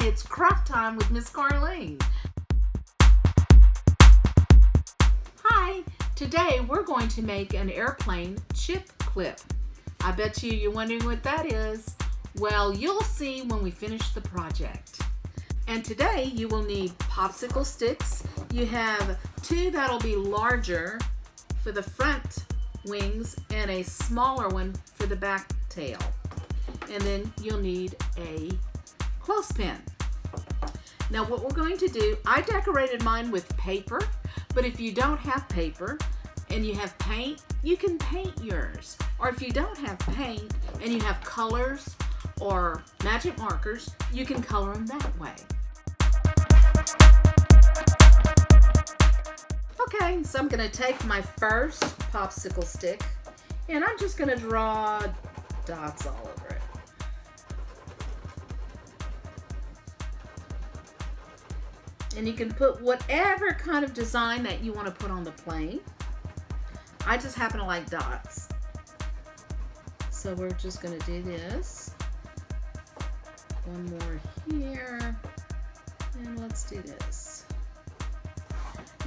it's craft time with Miss Carleen. Hi, today we're going to make an airplane chip clip. I bet you're wondering what that is. Well, you'll see when we finish the project. And today you will need popsicle sticks. You have two that'll be larger for the front wings and a smaller one for the back tail. And then you'll need a clothespin. Now what we're going to do, I decorated mine with paper, but if you don't have paper and you have paint, you can paint yours. Or if you don't have paint and you have colors or magic markers, you can color them that way. Okay, so I'm going to take my first popsicle stick and I'm just going to draw dots all over it. And you can put whatever kind of design that you want to put on the plane. I just happen to like dots. So we're just going to do this. One more here. And let's do this.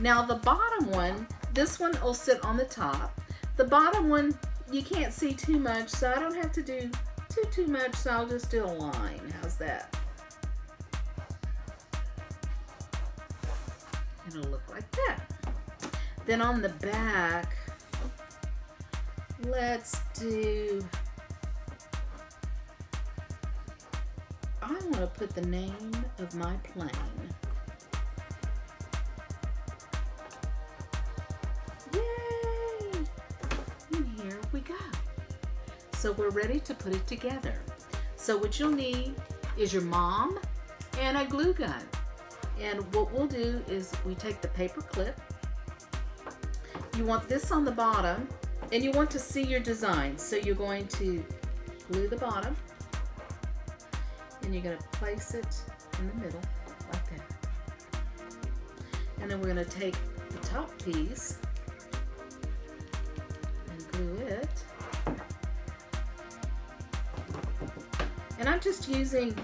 Now the bottom one, this one will sit on the top. The bottom one, you can't see too much, so I don't have to do too much, so I'll just do a line. How's that? It'll look like that. Then on the back, let's do, I want to put the name of my plane. Yay! And here we go. So we're ready to put it together. So what you'll need is your mom and a glue gun. And what we'll do is we take the paper clip. You want this on the bottom and you want to see your design. So you're going to glue the bottom and you're going to place it in the middle like that. And then we're going to take the top piece and glue it. And I'm just using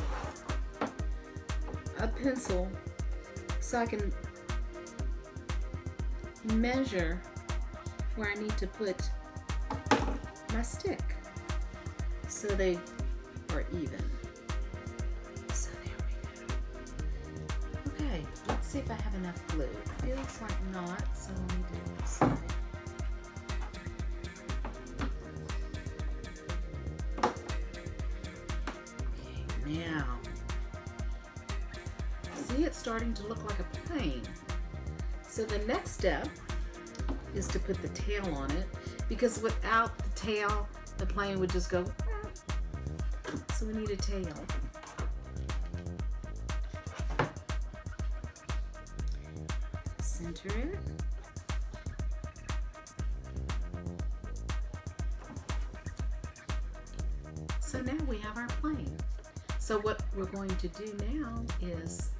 a pencil so I can measure where I need to put my stick so they are even. So there we go. Okay, let's see if I have enough glue. Feels like not, so let me do this side. Okay, now see, it's starting to look like a plane. So the next step is to put the tail on it, because without the tail, the plane would just go. So we need a tail. Center it. So now we have our plane. So what we're going to do now is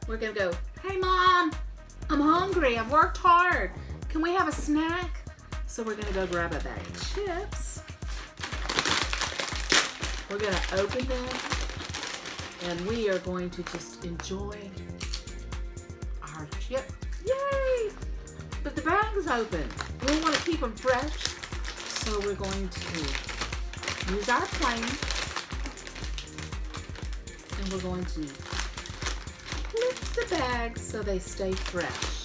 we're going to go, hey Mom, I'm hungry, I've worked hard. Can we have a snack? So we're going to go grab a bag of chips. We're going to open them and we are going to just enjoy our chip. Yay! But the bag is open. We want to keep them fresh. So we're going to use our plane and we're going to flip the bags so they stay fresh.